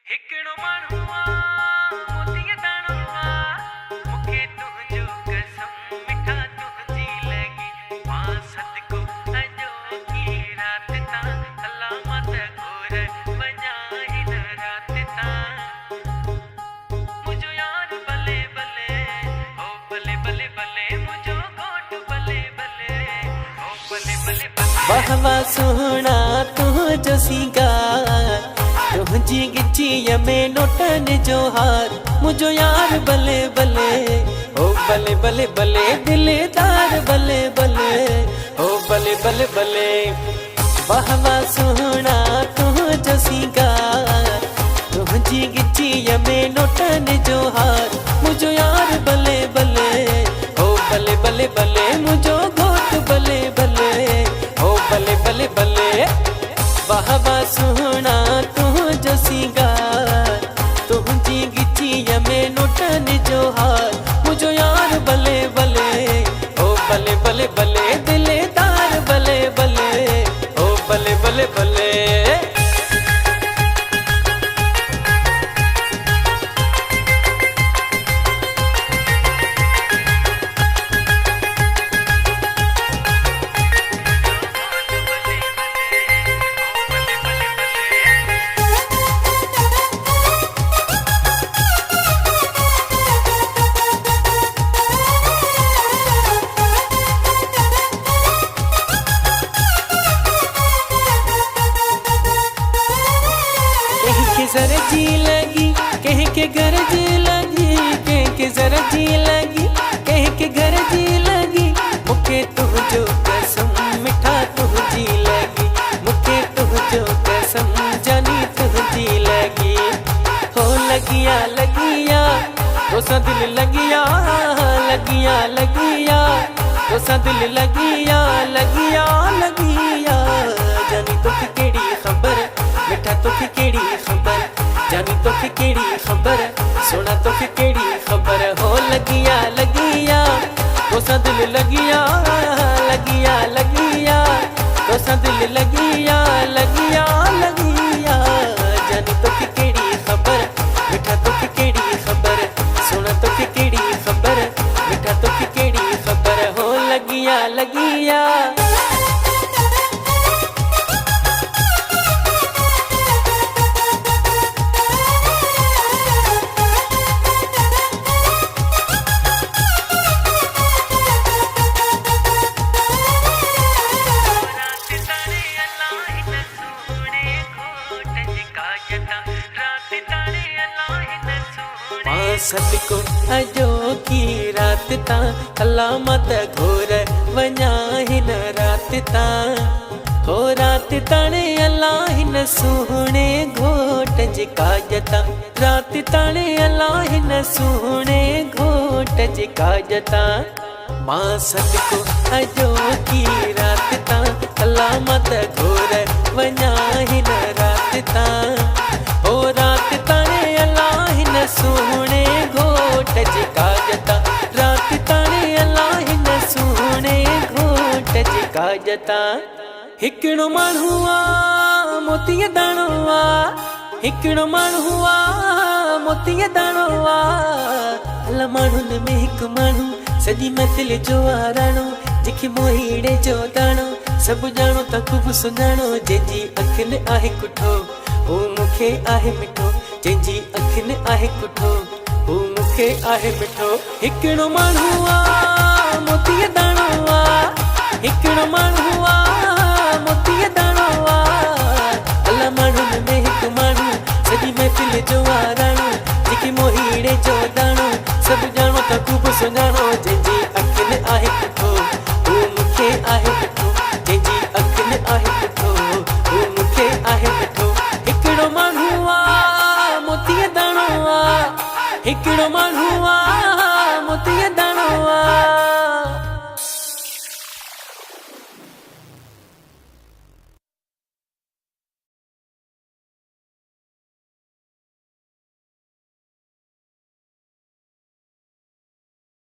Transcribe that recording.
हिकिड़ो माण्हू मोतीअ दाणो मूंखे तुंहिंजो कसम मिठा तुंहिंजी लॻी मां सदको अॼोकी राति तां अलामत घोर वञा हिन राति तां मुंहिंजो यार भले भले ओ भले भले भले मुंहिंजो घोट भले भले ओ भले भले भले वाह वाह सोहणा तुंहिंजो सिंगार तुझी गिच्चीअ में नोटन जो हार मुझो यार भले भले ओ भले भले भले दिलदार भले भले ओ भले भले भले वाह वाह सोहणा तुझो सिंगार तुझी गिच्चीअ में नोटन जो हार मुझो यार भले भले ओ भले भले भले मुझो घोट भले भले ओ भले भले भले वाह वाह सोहणा तुझो सिंगार तुझी गिच्चीअ में नोटन जो हार मुझो यार भले भले ओ भले भले भले दिलदार भले भले ओ भले भले भले जरा जी लगी कह के घर जी लगी कह के जरा जी लगी कह के घर जी लगी मुखे तुझो कसम मिठा तुझी लगी मुखे तुझो कसम जानी तुझी लगी हो लगिया लगिया तो सा दिल लगिया लगिया लगिया तो सा दिल लगिया लगिया लगिया जानी तो केड़ी खबर मिठा तो केड़ी खबर जानी तो केड़ी खबर सोना तो केड़ी खबर हो लगिया लगिया तो सा दिल लगिया लगिया लगिया तो सा दिल लगिया लगिया लगिया जानी तो केड़ी खबर मिठा तो केड़ी खबर सोना तो केड़ी खबर मिठा तो केड़ी खबर हो लगिया लगिया सदको अॼोकी राति तां अलामत घोर वञा हिन राति तां हो राति ताणे अलाह हिन सुहिणे घोट जे काज तां राति ताणे अलाह हिन सुहिणे घोट जे काज तां मां सदको अॼोकी राति तां अलामत घोर वञा हिन राति तां हो राति ताणे अलाह हिन सुहिणे घोट जे काज तां राति ताणे अलाह हिन सुहिणे घोट जे काज तां हिकिड़ो माण्हू मोतीअ दाणो हिकिड़ो माण्हू मोतीअ दाणो अला माण्हुनि में हिकु माण्हू सॼी महफ़िल जो आराणो जंहिंखे मोहीड़े जो दाणो सभु ॼाणो त ख़ूब सुञाणो जंहिंजी अखियुनि आहे कुठो हू मूंखे आहे मिठो जंहिंजी अखियुनि आहे कुठो हू मूंखे आहे मिठो हिकिड़ो माण्हू मोतीअ दाणो हिकिड़ो माण्हू मोतीअ दाणो अला माण्हुनि में हिकु माण्हू सॼी महफ़िल जो आराणो जंहिंखे मोहीड़े जो दाणो सभु ॼाणो त ख़ूब सुञाणो